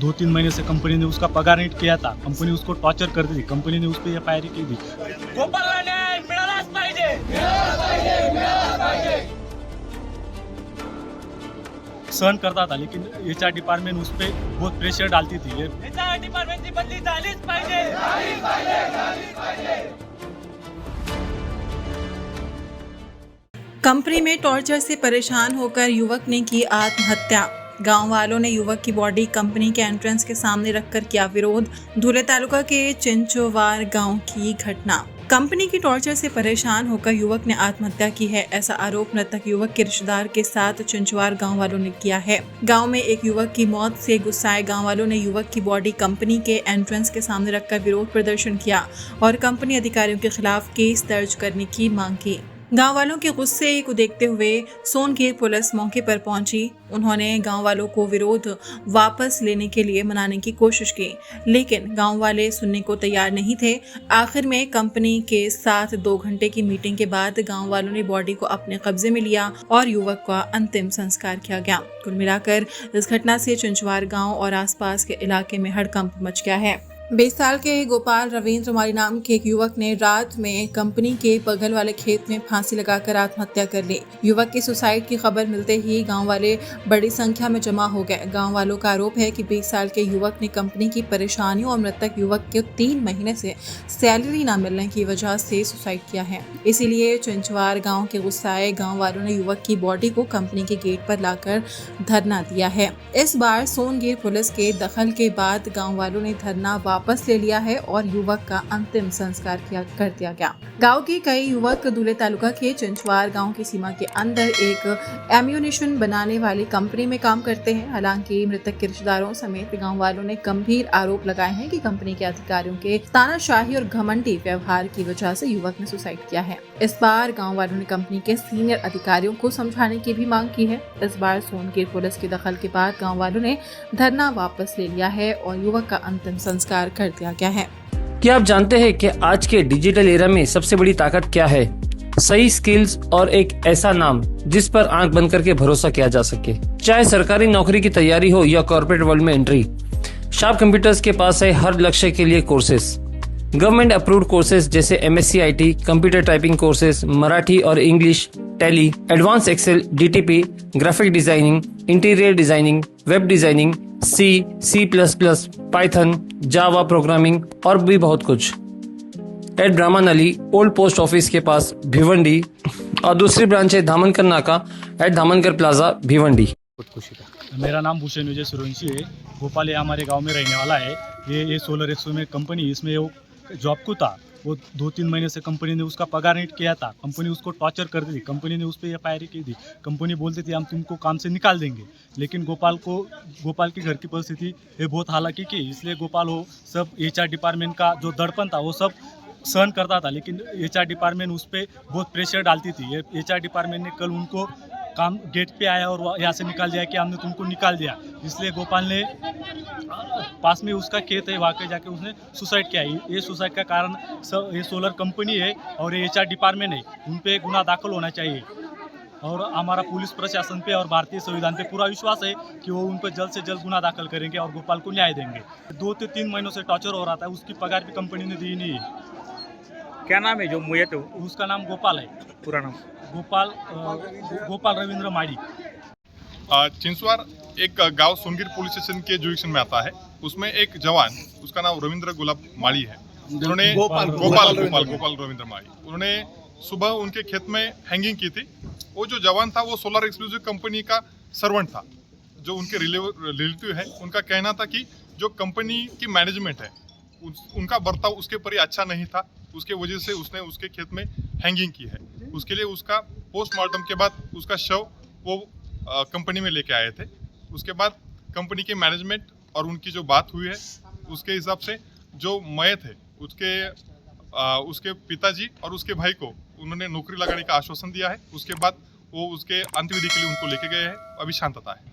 2-3 महीने से कंपनी ने उसका पगार नहीं किया था, कंपनी उसको टॉर्चर करती थी, कंपनी ने उस पर एफआईआर की थी। गोपालला न्याय मिळालाच पाहिजे, सहन करता था, लेकिन एचआर डिपार्टमेंट उस पर बहुत प्रेशर डालती थी। एचआर डिपार्टमेंटची बदली झालीच पाहिजे। कंपनी में टॉर्चर से परेशान होकर युवक ने की आत्महत्या। गांव वालों ने युवक की बॉडी कंपनी के एंट्रेंस के सामने रखकर किया विरोध। धुले तालुका के चिंचोवार गांव की घटना। कंपनी की टॉर्चर से परेशान होकर युवक ने आत्महत्या की है, ऐसा आरोप मृतक युवक के रिश्तेदार के साथ चिंचवार गांव वालों ने किया है। गांव में एक युवक की मौत से गुस्साए गांव वालों ने युवक की बॉडी कंपनी के एंट्रेंस के सामने रखकर विरोध प्रदर्शन किया और कंपनी अधिकारियों के खिलाफ केस दर्ज करने की मांग की। गांव वालों के गुस्से को देखते हुए सोनगीर पुलिस मौके पर पहुंची। उन्होंने गांव वालों को विरोध वापस लेने के लिए मनाने की कोशिश की, लेकिन गांव वाले सुनने को तैयार नहीं थे। आखिर में कंपनी के साथ 2 घंटे की मीटिंग के बाद गांव वालों ने बॉडी को अपने कब्जे में लिया और युवक का अंतिम संस्कार किया गया। कुल मिलाकर इस घटना से चिंचवार गाँव और आसपास के इलाके में हड़कंप मच गया है। 20 साल के गोपाल रविंद्र माली नाम के एक युवक ने रात में कंपनी के बगल वाले खेत में फांसी लगाकर आत्महत्या कर ली। युवक की सुसाइड की खबर मिलते ही गांव वाले बड़ी संख्या में जमा हो गए। गांव वालों का आरोप है कि 20 साल के युवक ने कंपनी की परेशानियों और मृतक युवक के 3 महीने से सैलरी न मिलने की वजह से सुसाइड किया है। इसीलिए चिंचवार गाँव के गुस्साए गाँव वालों ने युवक की बॉडी को कंपनी के गेट पर लाकर धरना दिया है। इस बार सोनगीर पुलिस के दखल के बाद गाँव वालों ने धरना वापस ले लिया है और युवक का अंतिम संस्कार कर दिया गया। गांव के कई युवक धुले तालुका के चिंचवार गांव की सीमा के अंदर एक एम्यूनिशन बनाने वाली कंपनी में काम करते हैं। हालांकि मृतक के रिश्तेदारों समेत गांव वालों ने गंभीर आरोप लगाए हैं कि कंपनी के अधिकारियों के तानाशाही और घमंडी व्यवहार की वजह से युवक ने सुसाइड किया है। इस बार गाँव वालों ने कंपनी के सीनियर अधिकारियों को समझाने की भी मांग की है। इस बार सोनगीर पुलिस के दखल के बाद गाँव वालों ने धरना वापस ले लिया है और युवक का अंतिम संस्कार कर दिया गया है। क्या आप जानते हैं कि आज के डिजिटल एरा में सबसे बड़ी ताकत क्या है? सही स्किल्स और एक ऐसा नाम जिस पर आंख बंद करके भरोसा किया जा सके। चाहे सरकारी नौकरी की तैयारी हो या कॉर्पोरेट वर्ल्ड में एंट्री, शार्प कंप्यूटर्स के पास है हर लक्ष्य के लिए कोर्सेज। गवर्नमेंट अप्रूव्ड कोर्सेज जैसे MSc IT, computer typing courses, Marathi और English, Tally, advance Excel, DTP, graphic designing, interior designing, web designing, C++, Python, Java programming और भी बहुत कुछ। At Brahmanli old post office के पास भिवंडी और दूसरी ब्रांच है धामनकर नाका एट धामनकर प्लाजा भिवंडी। मेरा नाम भूषण विजय सूर्यवंशी है। गोपाल ये हमारे गांव में रहने वाला है। ये सोलर एक्सो में कंपनी, इसमें वो जॉब को था। वो 2-3 महीने से कंपनी ने उसका पगार नहीं किया था, कंपनी उसको टॉर्चर करती थी, कंपनी ने उस पर एफआईआर की थी। कंपनी बोलती थी हम तुमको काम से निकाल देंगे, लेकिन गोपाल के घर की परिस्थिति ये बहुत हालांकि की, इसलिए गोपाल वो सब एचआर डिपार्टमेंट का जो दड़पन था वो सब सहन करता था, लेकिन एचआर डिपार्टमेंट उस पर बहुत प्रेशर डालती थी। एचआर डिपार्टमेंट ने कल उनको काम गेट पे आया और यहाँ से निकाल दिया कि हमने तुमको निकाल दिया। इसलिए गोपाल ने पास में उसका खेत है, वहाँ के जाके उसने सुसाइड किया। ये सुसाइड का कारण ये सोलर कंपनी है और ये एचआर डिपार्टमेंट है, उन पे गुनाह दाखिल होना चाहिए। और हमारा पुलिस प्रशासन पे और भारतीय संविधान पे पूरा विश्वास है कि वो उन पर जल्द से जल्द गुनाह दाखिल करेंगे और गोपाल को न्याय देंगे। 2 से 3 महीनों से टॉर्चर हो रहा था, उसकी पगार भी कंपनी ने दी नहीं है। क्या नाम है जो मुयत है? उसका नाम गोपाल है। पूरा नाम? गोपाल रविंद्र माली। चिंचवार एक गांव सोनगीर पुलिस स्टेशन के जुरिक्शन में आता है। उसमें एक जवान, उसका नाम रविंद्र गुलाब माली है। उन्होंने गोपाल रविंद्र माली, उन्होंने सुबह उनके खेत में हैंगिंग की थी। वो जो जवान था वो सोलर एक्सक्लूसिव कंपनी का सर्वेंट था। जो उनके रिलेटिव है, उनका कहना था कि जो कंपनी की मैनेजमेंट है उनका बर्ताव उसके पर अच्छा नहीं था, उसके वजह से उसने उसके खेत में हैंगिंग की है। उसके लिए उसका पोस्टमार्टम के बाद उसका शव वो कंपनी में लेके आए थे। उसके बाद कंपनी के मैनेजमेंट और उनकी जो बात हुई है उसके हिसाब से जो मयत है उसके पिताजी और उसके भाई को उन्होंने नौकरी लगाने का आश्वासन दिया है। उसके बाद वो उसके अंत्यविधि के लिए उनको लेके गए हैं। अभी शांतता है।